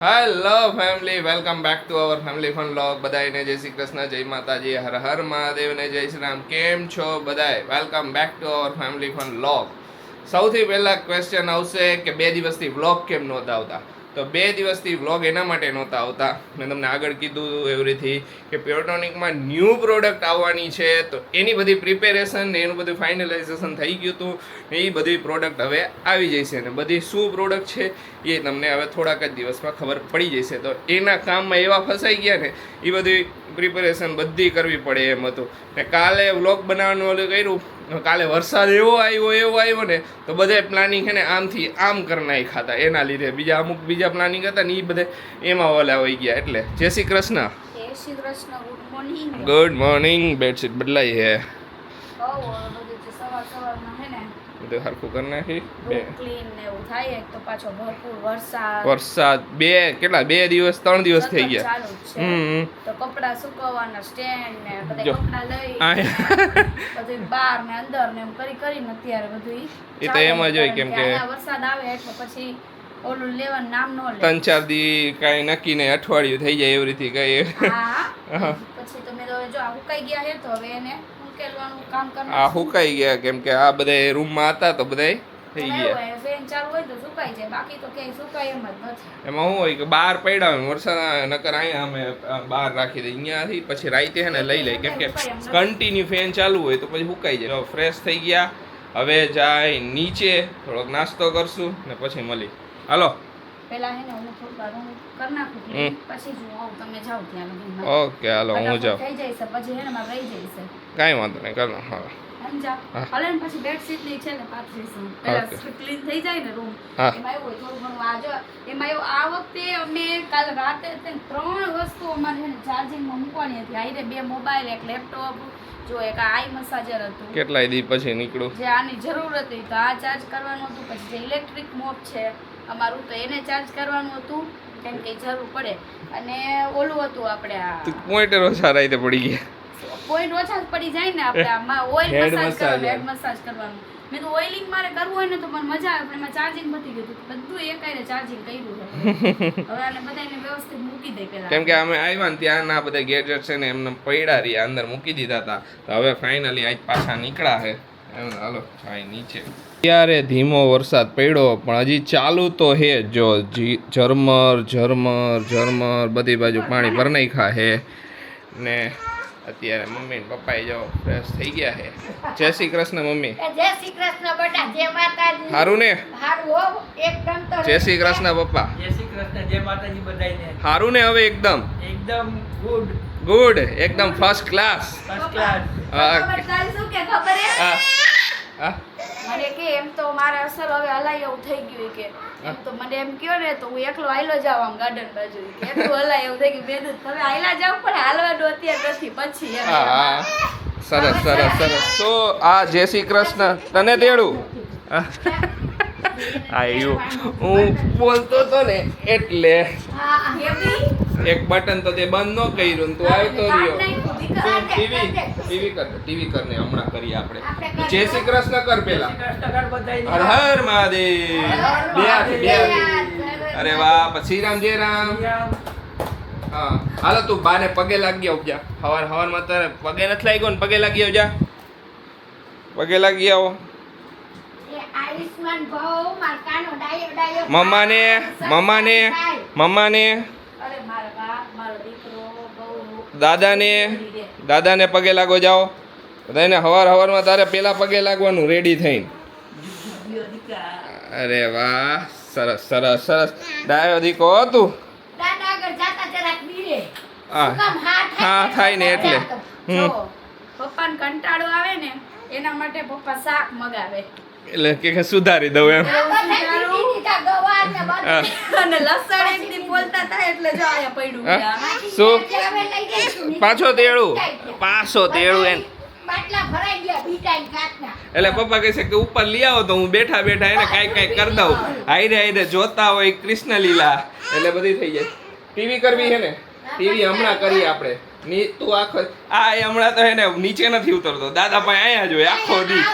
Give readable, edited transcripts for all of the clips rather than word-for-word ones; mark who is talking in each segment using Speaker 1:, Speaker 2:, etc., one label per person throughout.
Speaker 1: Hello family, welcome back to our family fun vlog. બધાને જય શ્રી કૃષ્ણ, જય માતાજી, હર હર મહાદેવ ને જય શ્રી રામ. કેમ છો બધાય? Welcome back to our family fun vlog. સૌથી પહેલા ક્વેશ્ચન આવશે કે 2 દિવસથી વ્લોગ કેમ નહોતા આવતા? તો 2 દિવસથી વ્લોગ એના માટે નહોતા આવતા, મેં તમને આગળ કીધું એવરીથી કે પ્યોરટોનિકમાં ન્યૂ પ્રોડક્ટ આવવાની છે, તો એની બધી પ્રિપેરેશન ને એનું બધું ફાઇનલાઇઝેશન થઈ ગયું હતું ને એ બધી પ્રોડક્ટ હવે આવી જશે ને બધી શું પ્રોડક્ટ છે એ તમને હવે થોડાક જ દિવસમાં ખબર પડી જશે. તો એના કામમાં એવા ફસાઈ ગયા ને એ બધી પ્રિપેરેશન બધી કરવી પડે એમ હતું. ને કાલે વ્લોગ બનાવવાનું ઓલું કર્યું, કાલે વરસાદ એવો આવ્યો ને તો બધે પ્લાનિંગ છે ને આમથી આમ કરી નાખ્યા હતા. એના લીધે બીજા પ્લાનિંગ હતા ને એ બધે એમાં ઓલા હોઈ ગયા. એટલે જય શ્રી કૃષ્ણ.
Speaker 2: જય Shri Krishna. Good morning.
Speaker 1: Good morning. Bedsheet બદલાઈ હે,
Speaker 2: સવારમાં હે ને
Speaker 1: બધું હરખું કરી નાખી.
Speaker 2: ક્લીન ને એવું થાય. એક તો પાછો ભરપૂર
Speaker 1: વરસાદ 2 દિવસ 3 દિવસ થઈ ગયા
Speaker 2: ચાલુ જ છે. તો કપડા સુકવવાના સ્ટેન્ડ ને બધા કપડા લઈ બધું બહાર ને અંદર ને એમ કરીને અત્યારે બધું
Speaker 1: એ તો એમ જ હોય, કેમ કે
Speaker 2: વરસાદ આવે એટલે પછી ઓલું લેવાનું નામ ન લે.
Speaker 1: 3-4 દી કાંઈ નક્કી નહીં, અઠવાડિયું થઈ જાય એવી રીતે કઈ.
Speaker 2: પછી તમે જો આ હુકાઈ ગયા છે તો હવે એને ઉકેલવાનું કામ કરવાનું.
Speaker 1: આ હુકાઈ ગયા કેમ કે આ બધા રૂમમાં હતા તો બધા થઈ ગયા.
Speaker 2: ફેન ચાલુ હોય તો સુકાઈ જાય, બાકી તો ક્યાંય સુકાય એમ જ નથી.
Speaker 1: એમાં શું હોય કે બહાર પડ્યા હોય વરસાદ નકર અહીંયા અમે બહાર રાખી દઈએ અહીંયાથી, પછી રાતે છે ને લઈ લઈએ કેમ કે કન્ટિન્યુ ફેન ચાલુ હોય તો પછી સુકાઈ જાય. ફ્રેશ થઈ ગયા, હવે જાય નીચે થોડોક નાસ્તો કરશું ને પછી મળી. હાલો
Speaker 2: પેલા હે ને હું થોડું રૂમ કરી નાખું પછી જો આવું તમે જાવ ત્યાં.
Speaker 1: ઓકે હાલો હું જાઉં.
Speaker 2: થઈ જાય છે પછી હે ને માં રહી જાય છે.
Speaker 1: કાંઈ વાંધો નહીં, કર નાખ. હા
Speaker 2: સમજા. હાલે ને પછી બેડશીટ ની છે ને પાથરીશું. પેલા ક્લીન થઈ જાય ને રૂમ એમાં એવું થોડું ઘણું એમાં એવું આ વખતે અમે કાલ રાતે 3 વસ્તુ અમારે હે ને ચાર્જિંગમાં મૂકવાની હતી. આઈને 2 મોબાઈલ, એક લેપટોપ, જો એક આઈ મસાજર હતું.
Speaker 1: કેટલાય દી પછી નીકળું
Speaker 2: જે આની જરૂર હતી તો આ ચાર્જ કરવાનું હતું. પછી જે ઇલેક્ટ્રિક મોપ છે અમારું તો એને ચાર્જ કરવાનું હતું કેમ કે જરૂર પડે. અને ઓલું હતું આપણે આ
Speaker 1: પોઈન્ટર ઓછા રાતે પડી ગયા.
Speaker 2: પોઈન્ટ ઓછા પડી જાય ને આપણે આમાં ઓઇલ મસાજ કરવાનું, હેડ મસાજ કરવાનું. મેં તો ઓઇલિંગ મારે કરવું હોય ને તો મને મજા આવે, પણ એમાં ચાર્જિંગ નથી ગયું. બધું એકાયરે ચાર્જિંગ કર્યું છે. હવે આને બધાને વ્યવસ્થિત મૂકી દે પેલા.
Speaker 1: કેમ કે અમે આવ્યા ને ત્યાંના બધા ગેજેટ છે ને એમને પડ્યા રહ્યા, અંદર મૂકી દીધા હતા. તો હવે ફાઇનલી આજ પાછા નીકળ્યા છે. હાલો જાય નીચે. ત્યારે ધીમો વરસાદ પડ્યો પણ હજી ચાલુ તો હે. જો ઝરમર બધી બાજુ પાણી ભર નાખ્યા હે ને અત્યારે મમ્મી ને પપ્પા જો ફ્રેશ થઈ ગયા છે. જય શ્રી કૃષ્ણ મમ્મી.
Speaker 2: જય શ્રી કૃષ્ણ બેટા. જય માતાજી.
Speaker 1: હારું ને?
Speaker 2: હારું હો એકદમ. તો
Speaker 1: જય શ્રી કૃષ્ણ પપ્પા.
Speaker 3: જય શ્રી કૃષ્ણ, જય માતાજી બધાને.
Speaker 1: હારું ને? હવે એકદમ ગુડ, એકદમ ફર્સ્ટ ક્લાસ.
Speaker 2: શું કે ખબર હે
Speaker 1: હા
Speaker 2: મને કે એમ તો મારે અસર હવે હલાય એવું થઈ ગયું કે એમ તો મને એમ કયો ને તો હું એકલો હાઈલો જાવ આમ ગાર્ડન બાજુ કે એટલું હલાય એવું થઈ ગયું. મેં તમે હાઈલા જાવ પણ હાલવાનું અત્યારે નથી પછી એમ.
Speaker 1: હા સરસ. તો આ જય શ્રી કૃષ્ણ તને તેડું. આયુ હું બોલતો તો ને એટલે
Speaker 2: હા હેપી
Speaker 1: એક બટન તો તે બંધ ન કર્યું તું આવતો રહ્યો. ટીવી કર ને હમણાં કરીએ આપણે. જય શ્રી કૃષ્ણ કર પેલા. હર હર મહાદેવ. બે અરે વાહ. પછી રામ જય રામ. હા હાલો તું બાને પગે લાગી આવજા. હવારમાં તારે પગે નથી લાગ્યો ને પગે લાગી આવજા. પગે લાગી આવો મમ્માને દાદાને પગે લાગો જાઓ. બધાને હવારમાં તારે પેલા પગે લાગવાનું રેડી થઈને. અરે વાહ સરસ. ડાયો દીકો હતું. હા થાય ને એટલે
Speaker 2: પપ્પાને કંટાળો આવે ને એના માટે પપ્પા શાક મગાવે.
Speaker 1: એટલે કે સુધારી દઉં એમ.
Speaker 2: અને લસણ એકદી બોલતા થાય એટલે જો આયા પડ્યું.
Speaker 1: શું પાછો તેડું એમ. એટલે પપ્પા કહે છે કે ઉપર લઈ આવો તો હું બેઠા એને કાંઈ કરી દઉં. હાઈરે જોતા હોય કૃષ્ણ લીલા એટલે બધી થઈ જાય. ટીવી કરવી છે ને? ટીવી હમણાં કરીએ આપણે. તું આખો આ હમણાં તો હે ને નીચે નથી ઉતરતો. દાદા પાસે અહીંયા જ હોય આખો દી.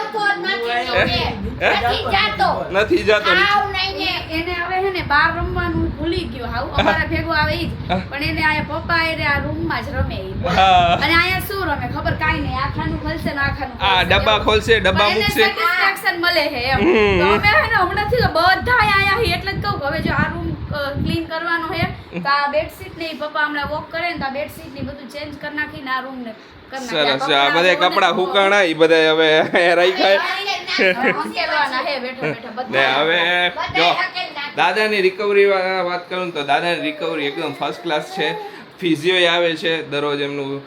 Speaker 1: નથી જાતો
Speaker 2: એને હવે હે ને બહાર રમવાનું ભૂલી ગયો હાવ અમારા ભેગો આવે ઈ જ પણ એને આયા પપ્પા એને આ રૂમમાં જ રમે ઈ
Speaker 1: હા.
Speaker 2: અને આયા શું રમે ખબર કાઈ નહીં આખાનું ખોલશે ને આખાનું
Speaker 1: આ ડબ્બા ખોલશે ડબ્બા
Speaker 2: પણ એને
Speaker 1: મૂકશે
Speaker 2: satisfaction મળે છે એમ તો અમે હે ને હમણાંથી તો બધા આયા હી એટલે જ કહું કે હવે જો આ રૂમ ક્લીન કરવાનો હે તો આ બેડશીટ ને ઈ પપ્પા હમણાં વોક કરે ને તો આ બેડશીટ ને બધું ચેન્જ કરી નાખીને આ રૂમ ને
Speaker 1: સરસ આ બધા કપડા હુકાણા ઈ બધા હવે રાખ્યા ને હવે જો દાદાની રિકવરી વાત કરું તો દાદાની રિકવરી એકદમ ફર્સ્ટ ક્લાસ છે ફિઝિયો આવે છે દરરોજ એમનું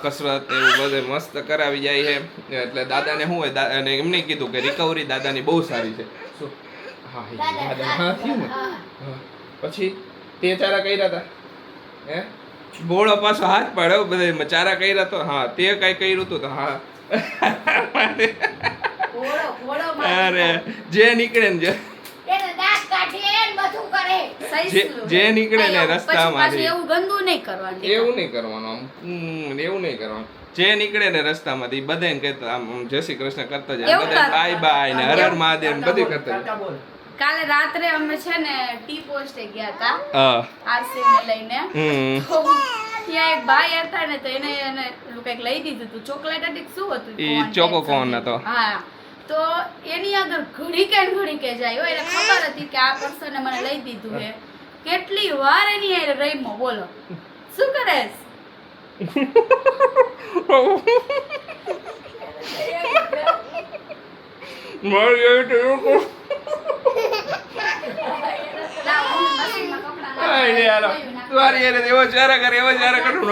Speaker 1: કસરત એવું બધે મસ્ત કરાવી જાય છે એટલે દાદાને શું હોય અને એમને કીધું કે રિકવરી દાદાની બહુ સારી છે શું હા દાદા હા થયું ને હા. પછી તે ચારા કર્યા હતા હે બોળો પાછો હાથ પાડ્યો બધા ચારા કર્યા તો હા તે કઈ કર્યું હતું તો હા અરે જે નીકળે ને જે નીકળે ને રસ્તામાંથી
Speaker 2: એવું ગંદુ નહીં કરવાનું
Speaker 1: એવું નહીં કરવાનું એવું નહીં કરવાનું જે નીકળે ને રસ્તામાંથી બધાને કહેતા આમ જય શ્રી કૃષ્ણ કરતા જાય બધા બાય બાય ને હર હર મહાદેવ ને બધું કરતા જાય
Speaker 2: કાલે રાત્રે અમે છે ને ટી પોસ્ટે ગયા હતા
Speaker 1: હા
Speaker 2: આરસી ને લઈને તો ત્યાં એક ભાઈ હતા ને તો એને કંઈક લઈ દીધું હતું ચોકલેટ હતી શું હતું
Speaker 1: ઈ ચોકો કોન હતો
Speaker 2: હા તો એની આગળ ઘડી કે જાય હોય એટલે ખબર હતી કે આ પર્સને મને લઈ દીધું છે કેટલી વાર એની હારે રહીમો બોલો શું કરેસ
Speaker 1: એવો ચારા કરે એવો ચારા કરું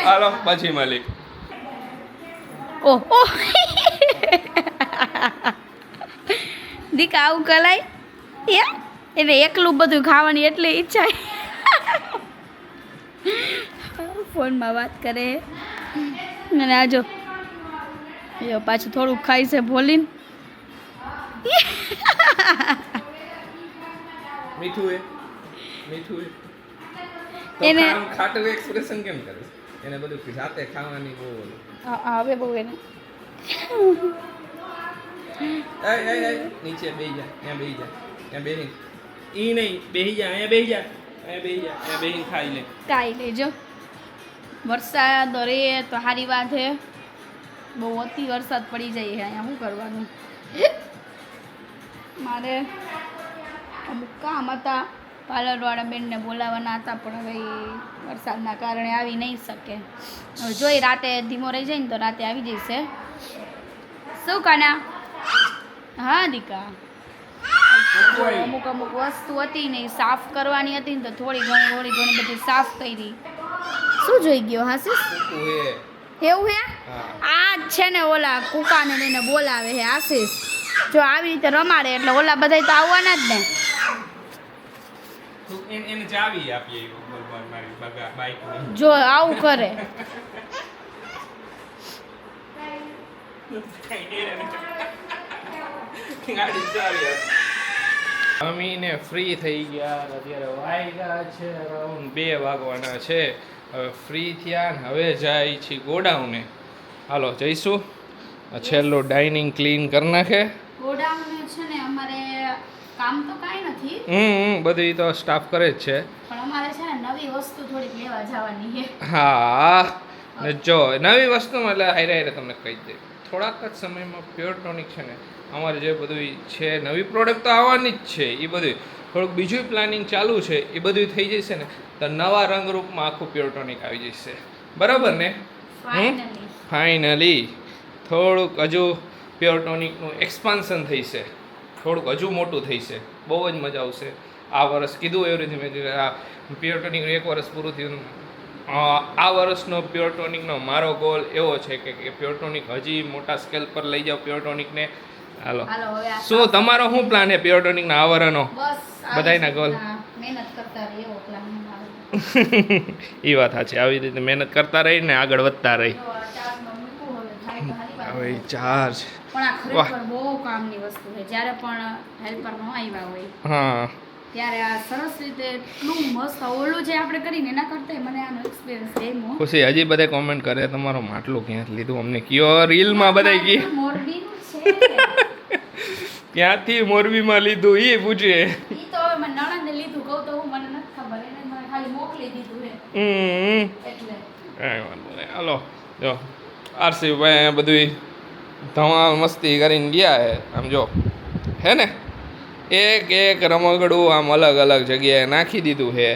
Speaker 1: હાલો પછી માલિક
Speaker 2: ઓહો દીકા આવું કલાય એને એકલું બધું ખાવાની એટલી ઈચ્છા ફોનમાં વાત કરે અને આજો પાછું થોડુંક ખાઈ છે ભોલીને
Speaker 1: મીઠું
Speaker 2: એને
Speaker 1: ખાટું એક્સપ્રેશન કેમ કરે એને બધું જાતે ખાવાની બહુ
Speaker 2: હવે બહુ એને
Speaker 1: નીચે બેહી જા ત્યાં બેહી જા ત્યાં બેહી ઈ નહીં બેહી જા અહીંયા બેહી જા અહીંયા બેહી ખાઈ લે
Speaker 2: ખાઈ લેજો વરસાદ રે તો સારી વાત છે બહુ અતિ વરસાદ પડી જાય છે અહીંયા શું કરવાનું મારે અમુક કામ હતા પાર્લરવાળા બેનને બોલાવવાના હતા પણ હવે વરસાદના કારણે આવી નહીં શકે હવે જોઈ રાતે ધીમો રહી જાય ને તો રાતે આવી જશે શું કાના હા દીકા અમુક વસ્તુ હતી ને સાફ કરવાની હતી ને તો થોડી ઘણી બધી સાફ કરી શું જોઈ ગયો હાસીસ એવું હે આ જ છે ને ઓલા કુકાને લઈને બોલાવે છે આશીષ જો આવી રીતે રમાડે એટલે ઓલા બધા તો આવવાના જ ને
Speaker 1: એને ચાવી આપીએ મારી બાઈક
Speaker 2: જો આવું કરે
Speaker 1: અમીને ફ્રી થઈ ગયા અત્યારે વાગ્યા છે અરાઉન્ડ 2 વાગવાના છે હવે ફ્રી થયા ને હવે જાય છે ગોડાઉને હાલો જઈશું છેલ્લું ડાઇનિંગ ક્લીન કરી નાખે
Speaker 2: ગોડાઉન છે ને અમારે કામ તો કાંઈ નથી
Speaker 1: બધું તો સ્ટાફ કરે જ છે
Speaker 2: પણ અમારે છે ને નવી વસ્તુ થોડીક લેવા જવાની છે
Speaker 1: હા ને જો નવી વસ્તુમાં એટલે હારે તમને કહી દે થોડાક જ સમયમાં પ્યોર ટોનિક છે ને અમારે જે બધું છે નવી પ્રોડક્ટ તો આવવાની જ છે એ બધું થોડુંક બીજું પ્લાનિંગ ચાલુ છે એ બધું થઈ જશે ને તો નવા રંગરૂપમાં આખું પ્યોર ટોનિક આવી જશે બરાબર ને ફાઇનલી થોડુંક હજુ પ્યોર ટોનિકનું એક્સપાન્શન થઈશે થોડુંક હજુ મોટું થઈશે બહુ જ મજા આવશે આ વર્ષ કીધું એવી રીતે મેં આ પ્યોર ટોનિકનું 1 વર્ષ પૂરું થયું આ વર્ષનો પ્યોર ટોનિકનો મારો ગોલ એવો છે કે પ્યોર ટોનિક હજી મોટા સ્કેલ પર લઈ જાઓ પ્યોર ટોનિકને હાલો શું તમારો શું પ્લાન છે પ્યોર ટોનિકના આવરણનો બધાયના ગોલ
Speaker 2: મહેનત કરતા રહે એવો પ્લાન
Speaker 1: એ વાત સાચી આવી રીતે મહેનત કરતા રહી ને આગળ વધતા રહી હવે ચાર્જ
Speaker 2: પણ આ ખરેખર બહુ કામની વસ્તુ છે જ્યારે પણ હેલ્પર ન આવ્યા હોય
Speaker 1: હા
Speaker 2: ત્યારે આ સરસ રીતે એટલું મસ્ત ઓલું જે આપણે કરીને એના કરતા મને આનો એક્સપિરિયન્સ ગમ્યો.
Speaker 1: ખુશી હજી બધા કોમેન્ટ કરે તમારો માટલું ક્યાંથી લીધું અમને કયો રીલમાં બધા કી
Speaker 2: મોરબીનું છે.
Speaker 1: ક્યાંથી મોરબીમાં લીધું એ પૂછે
Speaker 2: ઈ તો હવે મને નણંદે લીધું કહું તો હું મને નથી ખબર એને મને ખાલી મોકલી દીધું હે એટલે
Speaker 1: કાંઈ વાંધો નહીં હાલો જો આરસી ભાઈ બધું ધમાલ મસ્તી કરીને ગયા હે આમ જો હે ને એક એક રમકડું આમ અલગ અલગ જગ્યાએ નાખી દીધું છે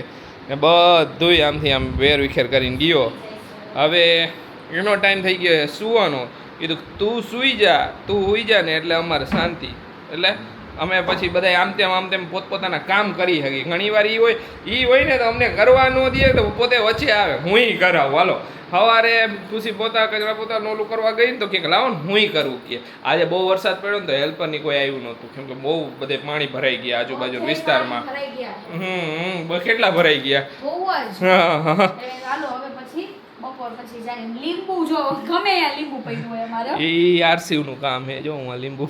Speaker 1: ને બધુંય આમથી આમ વેર વિખેર કરીને ગયો. હવે એનો ટાઈમ થઈ ગયો છે સૂવાનો. કીધું તું સૂઈ જા ને એટલે અમારે શાંતિ. એટલે અમે પછી બધા આમ તેમ પોતપોતાના કામ કરી શકીએ. ઘણીવાર એ હોય ને તો અમને કરવા ન દે તો પોતે વચ્ચે આવે હુંય કરાવું હાલો. સવારે ખુશી કચરા પોતા નોલું કરવા ગઈ ને તો કે લાવો ને હુંય કરવું કે આજે બહુ વરસાદ પડ્યો ને તો હેલ્પરની કોઈ આવ્યું નહોતું કેમ કે બહુ બધે પાણી ભરાઈ ગયા આજુબાજુ વિસ્તારમાં. કેટલા ભરાઈ ગયા. એ આરસી નું કામ હે જો હું આ લીંબુ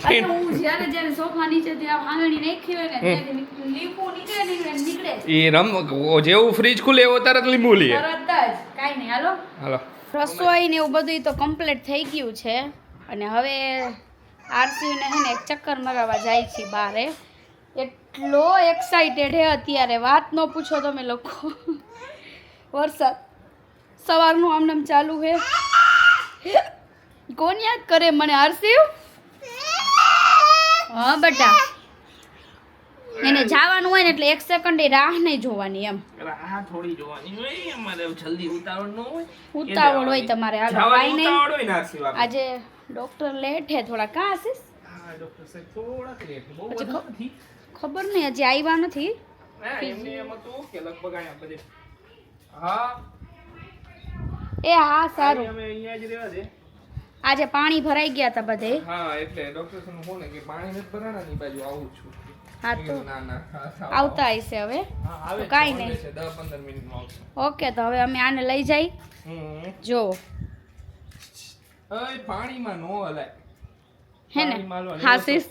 Speaker 1: જેવું ફ્રીજ ખુલે એવો તરત લીંબુ લે. હાલો
Speaker 2: રસોઈ ને એવું બધું તો કમ્પ્લીટ થઈ ગયું છે અને હવે આરસી ને હે ને એક ચક્કર મરાવવા જાય છે બારે. એટલો એક્સાઇટેડ હે અત્યારે વાત ન પૂછો તમે લોકો. વરસાદ સવારનું આમનામ ચાલુ હે. કોણ યાદ કરે મને આરસી? હા બેટા એને જવાનું હોય ને એટલે 1 સેકન્ડ રાહ નહીં જોવાની એમ.
Speaker 1: રાહ થોડી જોવાની હોય અમારે જલ્દી ઉતાવળ ન હોય.
Speaker 2: ઉતાવળ હોય તમારે હાલો કાઈ નહીં.
Speaker 1: ઉતાવળ હોય ના સિવા
Speaker 2: આજે ડોક્ટર લેટ હે થોડા. કા આશીષ?
Speaker 1: હા ડોક્ટર સાહેબ થોડા લેટ બહુ
Speaker 2: પછી
Speaker 1: વધુ નથી.
Speaker 2: ખબર નહીં હજી આવ્યા નથી.
Speaker 1: હા એમને એમ હતું કે લગભગ આયા બધે. હા
Speaker 2: એ હા સારું.
Speaker 1: અમે અહીંયા જ રહેવા દે.
Speaker 2: આજે પાણી ભરાઈ ગયા હતા બધે.
Speaker 1: હા એટલે ડોક્ટર સાહેબ હું ને કે પાણી નથી ભરાણા ની બાજુ આવું છું.
Speaker 2: હા તો
Speaker 1: ના ના
Speaker 2: આવતા હશે હવે.
Speaker 1: હા આવે
Speaker 2: તો કાંઈ નહીં.
Speaker 1: 10-15 મિનિટમાં આવશે.
Speaker 2: ઓકે તો હવે અમે આને લઈ જઈ. જો
Speaker 1: ઓય પાણીમાં નો હલાય
Speaker 2: હે ને
Speaker 1: પાણીમાં હલવાનું.
Speaker 2: આશીષ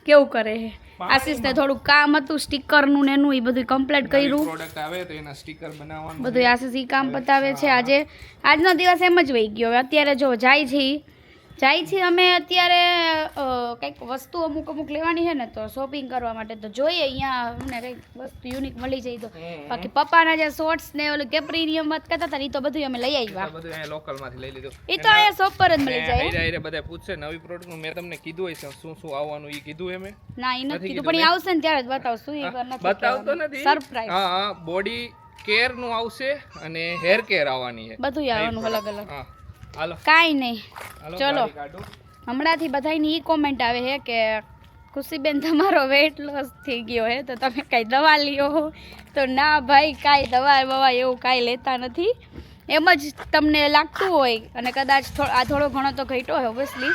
Speaker 2: કેવું કરે હે. આશીષ ને થોડું કામ હતું સ્ટીકર નું ને એનું એ બધું કમ્પ્લીટ કર્યું.
Speaker 1: પ્રોડક્ટ આવે તો એના સ્ટીકર બનાવવાનું
Speaker 2: બધું આશીષ ઈ કામ પતાવે છે. આજનો દિવસ એમ જ વહી ગયો. હવે અત્યારે જો જાય છે અમે અત્યારે કંઈક વસ્તુ અમુક લેવાની છે ને તો શોપિંગ કરવા માટે તો જોઈએ અહીંયા અમને કંઈક વસ્તુ યુનિક મળી જાય તો. બાકી પપ્પાના જે શોર્ટ્સ ને ઓલું કેપ્રિનિયમ વાત કરતા હતા એ તો બધું અમે લઈ આવ્યા.
Speaker 1: બધું અહીંયા લોકલ માંથી લઈ લીધું.
Speaker 2: એ તો અહીંયા શોપ પર જ મળી જાય.
Speaker 1: હીરા બધા પૂછશે નવી પ્રોડક્ટ નું મેં તમને કીધું હશે શું આવવાનું એ કીધું એમે
Speaker 2: ના એ નથી કીધું પણ એ આવશે ને ત્યારે જ બતાવશું. એ નથી
Speaker 1: બતાવતો નથી.
Speaker 2: સરપ્રાઈઝ.
Speaker 1: હા બોડી કેર નું આવશે અને હેર કેર આવવાની છે.
Speaker 2: બધું આવવાનું અલગ અલગ.
Speaker 1: હા હાલો
Speaker 2: કાઈ નહીં ચલો.
Speaker 1: કાઢો
Speaker 2: હમણાંથી બધાની ઈ કોમેન્ટ આવે છે કે ખુશીબેન તમારો વેટ લોસ થઈ ગયો હે તો તમે કાંઈ દવા લ્યો. તો ના ભાઈ કાંઈ દવા એવું કાંઈ લેતા નથી. એમ જ તમને લાગતું હોય અને કદાચ આ થોડો ઘણો તો ઘટ્યો હોય ઓબ્વિયસલી.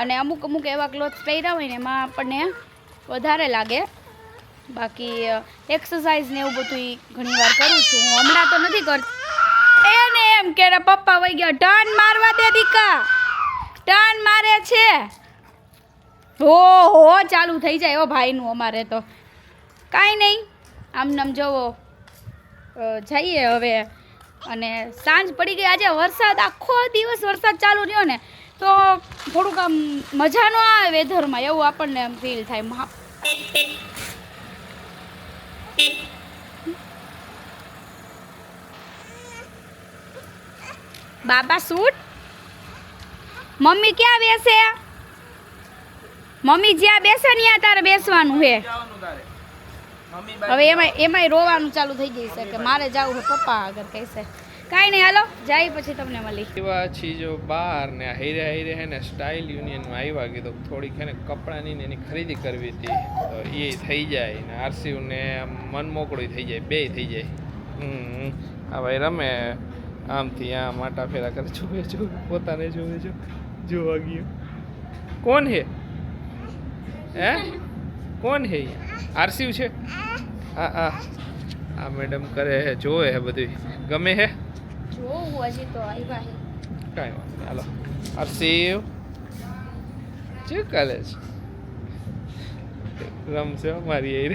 Speaker 2: અને અમુક એવા ક્લોથ્સ પહેર્યા હોય ને એમાં આપણને વધારે લાગે. બાકી એક્સરસાઇઝ ને એવું બધું ઘણી વાર કરું છું હું. હમણાં તો નથી કરતી. એને એમ કે પપ્પા વહી ગયા. ટર્ન મારવા દે દીકા. ટર્ન મારે છે. હો ચાલુ થઈ જાય એવો ભાઈનું અમારે તો. કાંઈ નહીં આમ જોવો જઈએ હવે. અને સાંજ પડી ગઈ. આજે વરસાદ આખો દિવસ વરસાદ ચાલુ રહ્યો ને તો થોડુંક આમ મજા ન આવે વેધરમાં એવું આપણને આમ ફીલ થાય. બાબા શૂટ. મમ્મી ક્યાં બેસે? મમ્મી જ્યાં બેસે ને ત્યાં તારે બેસવાનું છે. હવે એમાંય રોવાનું ચાલુ થઈ ગઈ છે કે મારે જવું છે પપ્પા આગળ કહેશે. કાંઈ નહીં હાલો જાય પછી તમને મળી.
Speaker 1: એવા ચીજો બહાર ને હીરે હે ને સ્ટાઇલ યુનિયનમાં આવ્યા કીધું થોડીક એને કપડાની ને એની ખરીદી કરવી હતી તો એ થઈ જાય ને આરસીયુ ને મન મોકળું થઈ જાય બે થઈ જાય. હા ભાઈ રમે આમથી આમ માટા ફેરા કરે જોવે પોતાને જોવા ગયો. કોણ હે કોણ હે? આરસીયુ છે. હા આ મેડમ કરે હે જોવે હે બધું ગમે હે.
Speaker 2: જોવું હજી તો આવ્યા હે.
Speaker 1: કાંઈ વાંધો નહીં હાલો. આરસીયુ શું કરે છે? રમશે મારી એ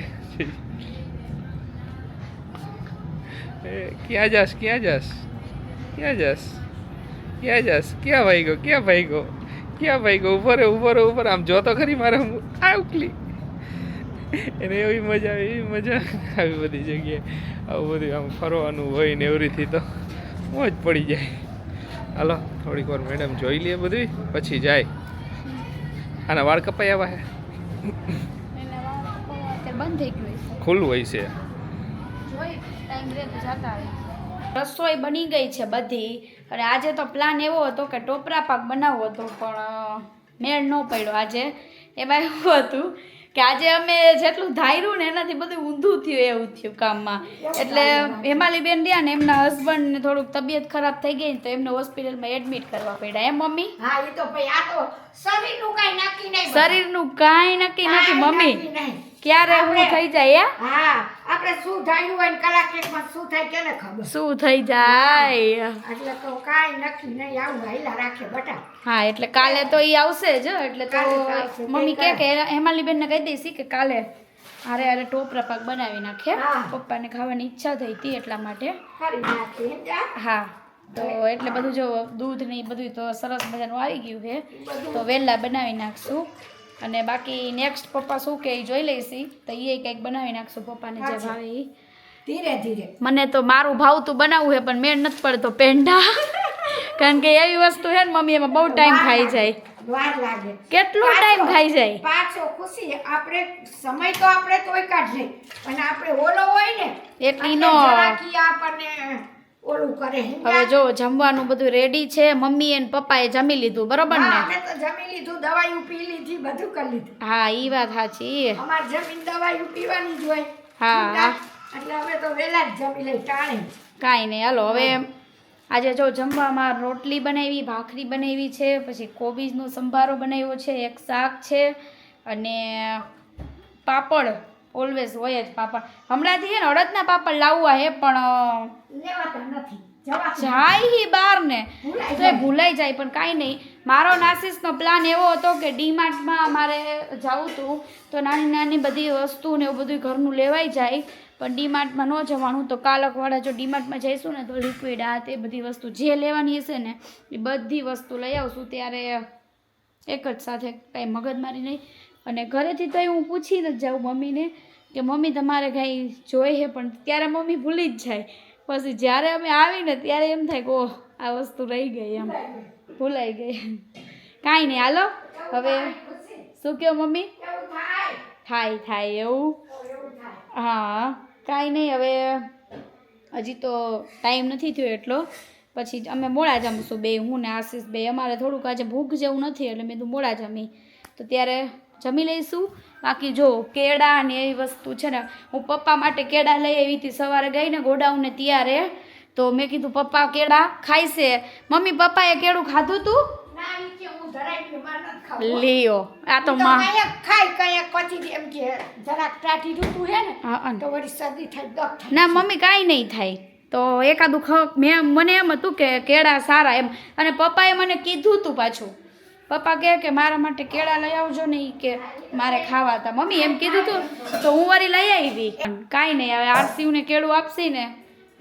Speaker 1: ક્યાં જાસ ક્યાં જાસ ક્યાં જાસ ક્યાં જાસ ક્યાં ભાઈ ગયો ઉપર આમ જોતો ખરી મારે આવકલી એને એવી મજા આવી બધી જગ્યાએ આવું બધું આમ ફરવાનું હોય ને એવરીથી તો મોજ પડી જાય. હાલો થોડીક વાર મેડમ જોઈ લઈએ બધું પછી જાય. આના વાળ કપાઈ આવ્યા હે
Speaker 2: બંધ થઈ ગયું છે.
Speaker 1: ખુલ્લું હોય છે.
Speaker 2: રસોઈ બની ગઈ છે બધી અને આજે તો પ્લાન એવો હતો કે ટોપરા પાક બનાવવો હતો પણ મેળ ન પડ્યો આજે. એમાં એવું હતું કે આજે અમે જેટલું ધાર્યું ને એનાથી બધું ઊંધું થયું એવું થયું કામમાં. એટલે હેમાલીબેન રહ્યા ને એમના હસબન્ડને થોડુંક તબિયત ખરાબ થઈ ગઈ ને તો એમને હોસ્પિટલમાં એડમિટ કરવા પડ્યા. એમ મમ્મી?
Speaker 4: હા એ તો ભાઈ આ તો શરીરનું કાંઈ નક્કી નહીં.
Speaker 2: શરીરનું કાંઈ નક્કી નથી મમ્મી. ક્યારે હું થઈ જાય?
Speaker 4: હા આપણે શું ધાર્યું હોય ને કલાક એકમાં શું થાય કેને ખબર.
Speaker 2: શું થઈ જાય
Speaker 4: એટલે તો કાંઈ નક્કી નહીં. આવું હાઈલા રાખે બટા.
Speaker 2: હા એટલે કાલે તો ઈ આવશે જ. એટલે તો મમ્મી કે હેમાલીબેન ને કહી દઈશી કે કાલે હારે ટોપરા પાક બનાવી નાખે. પપ્પાને ખાવાની ઈચ્છા થઈ હતી એટલા માટે.
Speaker 4: કરી નાખી
Speaker 2: હા તો એટલે બધું જો દૂધ ને બધું તો સરસ મજાનું આવી ગયું છે તો વહેલા બનાવી નાખશું. અને બાકી નેક્સ્ટ પપ્પા શું કે જોઈ લઈશી તો એ કંઈક બનાવી નાખશું પપ્પાને જે ભાવે એ.
Speaker 4: ધીરે ધીરે
Speaker 2: મને તો મારું ભાવતું બનાવવું છે પણ મેળ નથી પડતો પેંડા. કારણ કે એવી વસ્તુ છે ને મમ્મી એમાં બહુ ટાઈમ ખાઈ જાય.
Speaker 4: વાર લાગે.
Speaker 2: કેટલો ટાઈમ ખાઈ જાય.
Speaker 4: પાછો ખુશી આપણે સમય તો આપણે તોય કાઢ લઈ અને આપણે ઓલો હોય ને
Speaker 2: એટલી નો.
Speaker 4: જરાકી આપણને ઓલું કરે.
Speaker 2: હવે જો જમવાનું બધું રેડી છે. મમ્મી અને પપ્પાએ જમી લીધું બરોબર ને?
Speaker 4: અમે તો જમી લીધું, દવાઈ પી લીધી, બધું કરી લીધું.
Speaker 2: હા ઈ વાત સાચી.
Speaker 4: અમાર જમીન દવાઈ પીવાની જ હોય.
Speaker 2: હા
Speaker 4: એટલે અમે તો વહેલા જ જમી લઈ ટાણે.
Speaker 2: કાંઈ નહીં. હાલો હવે આજે જો જમવામાં રોટલી બનાવી, ભાખરી બનાવી છે, પછી કોબીજનો સંભારો બનાવ્યો છે, એક શાક છે અને પાપડ. ઓલવેઝ હોય જ પાપડ. હમણાંથી છે ને અડદના પાપડ લાવવા હે પણ
Speaker 4: લેવાતા નથી.
Speaker 2: જાય હી બહાર ને તો એ ભૂલાઈ જાય. પણ કાંઈ નહીં. મારો નાસીસનો પ્લાન એવો હતો કે ડીમાર્ટમાં મારે જવું હતું તો નાની નાની બધી વસ્તુ ને એવું બધું ઘરનું લેવાઈ જાય. પણ ડીમાર્ટમાં ન જવાનું તો કાલકવાળા જો ડીમાર્ટમાં જઈશું ને તો લિક્વિડ આ તે બધી વસ્તુ જે લેવાની હશે ને એ બધી વસ્તુ લઈ આવશું. ત્યારે એક જ સાથે કાંઈ મગજમારી નહીં. અને ઘરેથી તો હું પૂછી નથી જાઉં મમ્મીને કે મમ્મી તમારે કાંઈ જોઈએ છે પણ ત્યારે મમ્મી ભૂલી જ જાય. પછી જ્યારે અમે આવીને ત્યારે એમ થાય કે ઓહ આ વસ્તુ રહી ગઈ, એમ ભૂલાઈ ગઈ. કાંઈ નહીં. હાલો હવે શું કહો મમ્મી? થાય એવું. હા કાંઈ નહીં. હવે હજી તો ટાઈમ નથી થયો એટલો. પછી અમે મોડા જમીશું બે, હું ને આશીષ બે. અમારે થોડુંક આજે ભૂખ જેવું નથી એટલે મેં તું મોડા જમી તો ત્યારે જમી લઈશું. બાકી જો કેળા ને એવી વસ્તુ છે ને, હું પપ્પા માટે કેળા લઈ આવી હતી. સવારે ગઈ ને ગોડાઉનને ત્યારે તો મેં કીધું પપ્પા કેળા ખાય છે. મમ્મી પપ્પાએ કેળું ખાધું તું? લ્યો આ તો
Speaker 4: ખાય કયા પછી એમ કે જરાક ટાટી રૂતું હે ને તો વળી શરદી થાય.
Speaker 2: ના મમ્મી કાંઈ નહીં થાય. તો એકાદું મને એમ હતું કે કેળા સારા એમ. અને પપ્પાએ મને કીધું હતું પાછું. પપ્પા કે મારા માટે કેળા લઈ આવજો ને એ કે મારે ખાવા હતા. મમ્મી એમ કીધું હતું તો હું વળી લઈ આવી. કાંઈ નહીં. હવે આરસીને કેળું આપશી ને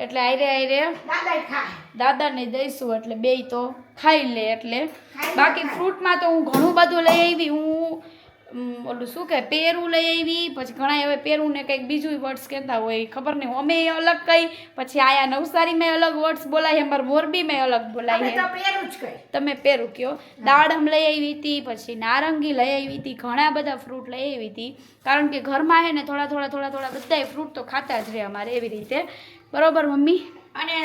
Speaker 2: એટલે આયરે દાદાને દઈશું એટલે બેય તો ખાઈ લે. એટલે બાકી ફ્રૂટમાં તો હું ઘણું બધું લઈ આવી. હું ઓલું શું કહે પેરું લઈ આવી. પછી ઘણા હવે પેરું ને કંઈક બીજું વર્ડ્સ કહેતા હોય ખબર નહીં. અમે અલગ કહી પછી આયા નવસારીમાં અલગ વર્ડ્સ બોલાય, અમારે મોરબીમાં અલગ બોલાય. તમે પેરું કહો. દાડમ લઈ આવી હતી, પછી નારંગી લઈ આવી હતી, ઘણા બધા ફ્રૂટ લઈ આવી હતી. કારણ કે ઘરમાં હે ને થોડા બધાય ફ્રૂટ તો ખાતા જ રહે અમારે એવી રીતે. બરોબર મમ્મી?
Speaker 4: અને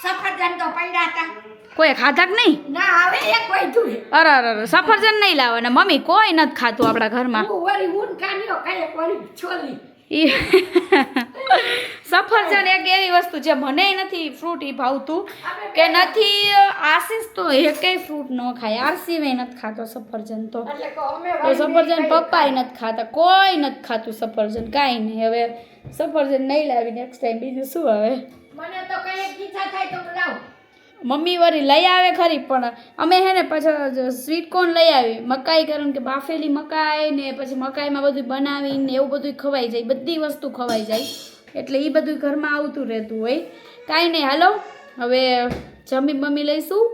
Speaker 4: સફરજન તો પડ્યા હતા.
Speaker 2: કોઈ ખાધા કે નહીં?
Speaker 4: ના હવે એક વધ્યું છે.
Speaker 2: અરે સફરજન નહીં લાવવાના મમ્મી. કોઈ નથી ખાતું આપણા ઘરમાં.
Speaker 4: વળી ઊન કાઢ્યો કાલે વળી છોલી.
Speaker 2: સફરજન એક એવી વસ્તુ જે મને નથી ફ્રૂટ એ ભાવતું કે નથી. આશીષ તો એકેય ફ્રૂટ ન ખાય. આરસીવે નથી ખાતો સફરજન. તો સફરજન પપ્પાએ નથી ખાતા. કોઈ નથી ખાતું સફરજન. કાંઈ નહીં. હવે સફરજન નહીં લાવી નેક્સ્ટ ટાઈમ બીજું શું. હવે
Speaker 4: મને તો કઈ ઈચ્છા થાય તો લાવ.
Speaker 2: મમ્મી વળી લઈ આવે ખરી પણ અમે હે ને પછી સ્વીટ કોર્ન લઈ આવી મકાઈ કારણ કે બાફેલી મકાઈ ને પછી મકાઈમાં બધું બનાવીને એવું બધું ખવાઈ જાય બધી વસ્તુ ખવાઈ જાય એટલે એ બધું ઘરમાં આવતું રહેતું હોય કાંઈ નહીં હાલો હવે જમી બમી લઈશું